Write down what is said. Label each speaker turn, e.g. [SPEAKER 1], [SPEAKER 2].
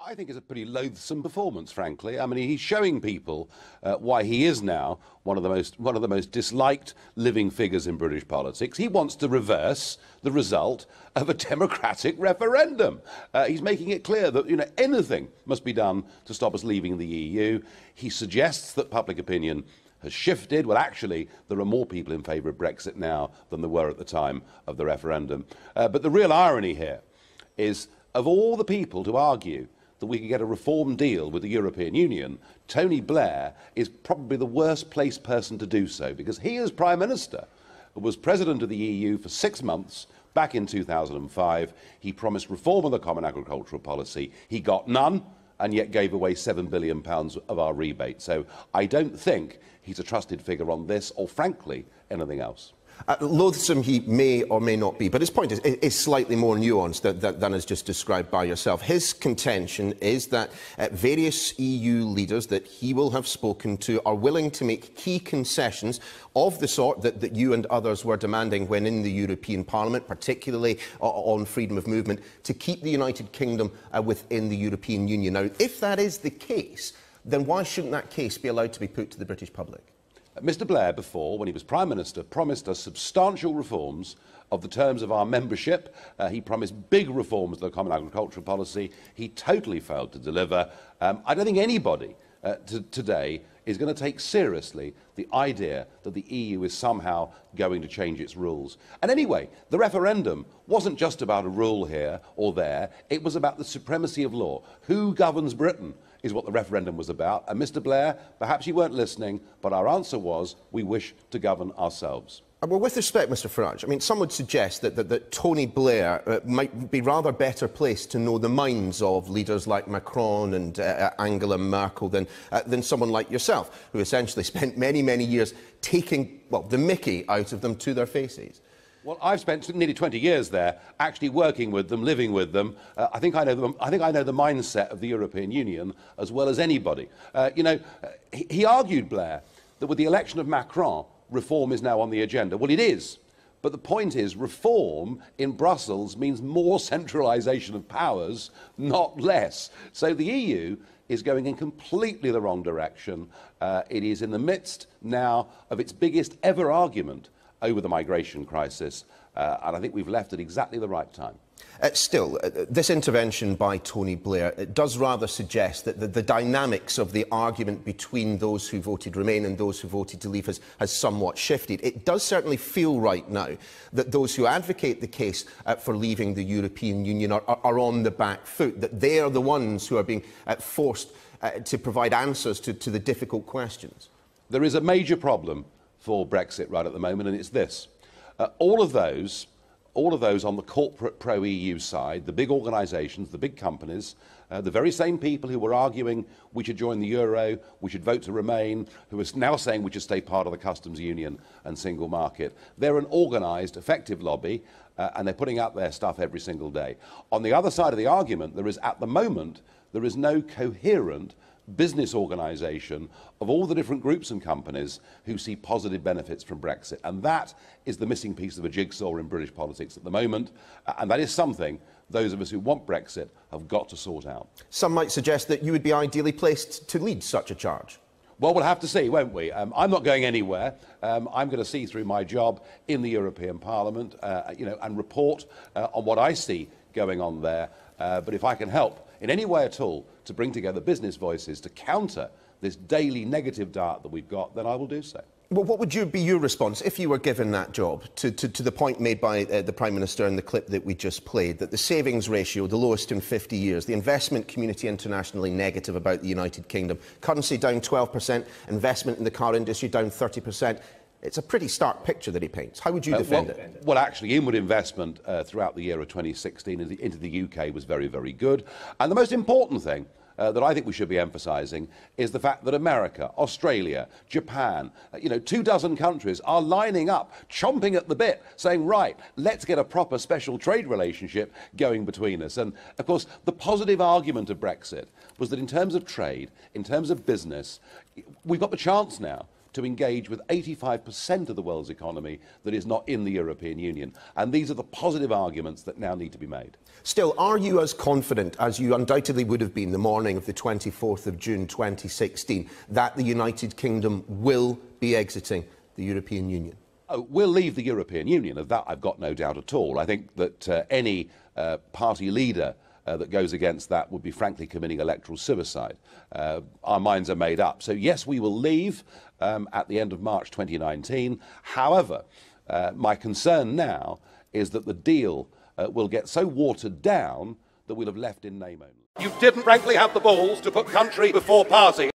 [SPEAKER 1] I think it's a pretty loathsome performance, frankly. I mean, he's showing people why he is now one of the most disliked living figures in British politics. He wants to reverse the result of a democratic referendum. He's making it clear that anything must be done to stop us leaving the EU. He suggests that public opinion has shifted. Well, actually, there are more people in favour of Brexit now than there were at the time of the referendum. But the real irony here is, of all the people to argue that we could get a reform deal with the European Union, Tony Blair is probably the worst placed person to do so, because he, as Prime Minister, was President of the EU for 6 months back in 2005. He promised reform of the Common Agricultural Policy. He got none, and yet gave away £7 billion of our rebate. So I don't think he's a trusted figure on this, or frankly, anything else.
[SPEAKER 2] Loathsome he may or may not be, but his point is slightly more nuanced than is just described by yourself. His contention is that various EU leaders that he will have spoken to are willing to make key concessions of the sort that you and others were demanding when in the European Parliament, particularly on freedom of movement, to keep the United Kingdom within the European Union. Now, if that is the case, then why shouldn't that case be allowed to be put to the British public?
[SPEAKER 1] Mr Blair, before, when he was Prime Minister, promised us substantial reforms of the terms of our membership. He promised big reforms of the Common Agricultural Policy. He totally failed to deliver. I don't think anybody today is going to take seriously the idea that the EU is somehow going to change its rules. And anyway, the referendum wasn't just about a rule here or there. It was about the supremacy of law. Who governs Britain is what the referendum was about. And Mr Blair, perhaps you weren't listening, but our answer was, we wish to govern ourselves.
[SPEAKER 2] Well, with respect, Mr Farage, I mean, some would suggest that Tony Blair might be rather better placed to know the minds of leaders like Macron and Angela Merkel than someone like yourself, who essentially spent many, many years taking, well, the mickey out of them to their faces.
[SPEAKER 1] Well, I've spent nearly 20 years there, actually working with them, living with them. I think I know the mindset of the European Union as well as anybody. He argued, Blair, that with the election of Macron, reform is now on the agenda. Well, it is. But the point is, reform in Brussels means more centralisation of powers, not less. So the EU is going in completely the wrong direction. It is in the midst now of its biggest ever argument over the migration crisis, and I think we've left at exactly the right time.
[SPEAKER 2] Still, this intervention by Tony Blair does rather suggest that the dynamics of the argument between those who voted Remain and those who voted to leave has somewhat shifted. It does certainly feel right now that those who advocate the case for leaving the European Union are on the back foot, that they are the ones who are being forced to provide answers to the difficult questions.
[SPEAKER 1] There is a major problem for Brexit right at the moment, and it's this. All of those on the corporate pro-EU side, the big organisations, the big companies, the very same people who were arguing we should join the euro, we should vote to remain, who are now saying we should stay part of the customs union and single market. They're an organised, effective lobby, and they're putting out their stuff every single day. On the other side of the argument, at the moment, there is no coherent business organisation of all the different groups and companies who see positive benefits from Brexit. And that is the missing piece of a jigsaw in British politics at the moment. And that is something those of us who want Brexit have got to sort out.
[SPEAKER 2] Some might suggest that you would be ideally placed to lead such a charge.
[SPEAKER 1] Well, we'll have to see, won't we? I'm not going anywhere. I'm going to see through my job in the European Parliament, and report on what I see going on there. But if I can help in any way at all to bring together business voices to counter this daily negative dart that we've got, then I will do so.
[SPEAKER 2] Well, what would be your response if you were given that job to the point made by the Prime Minister in the clip that we just played, that the savings ratio, the lowest in 50 years, the investment community internationally negative about the United Kingdom, currency down 12%, investment in the car industry down 30%. It's a pretty stark picture that he paints. How would you defend it?
[SPEAKER 1] Well, actually, inward investment throughout the year of 2016 into the UK was very, very good. And the most important thing that I think we should be emphasising is the fact that America, Australia, Japan, 24 countries are lining up, chomping at the bit, saying, right, let's get a proper special trade relationship going between us. And, of course, the positive argument of Brexit was that in terms of trade, in terms of business, we've got the chance now to engage with 85% of the world's economy that is not in the European Union. And these are the positive arguments that now need to be made.
[SPEAKER 2] Still, are you as confident as you undoubtedly would have been the morning of the 24th of June 2016 that the United Kingdom will be exiting the European Union?
[SPEAKER 1] Oh, we'll leave the European Union. Of that I've got no doubt at all. I think that any party leader that goes against that would be frankly committing electoral suicide. Our minds are made up. So yes, we will leave at the end of March 2019. However, my concern now is that the deal will get so watered down that we'll have left in name only. You didn't frankly have the balls to put country before party.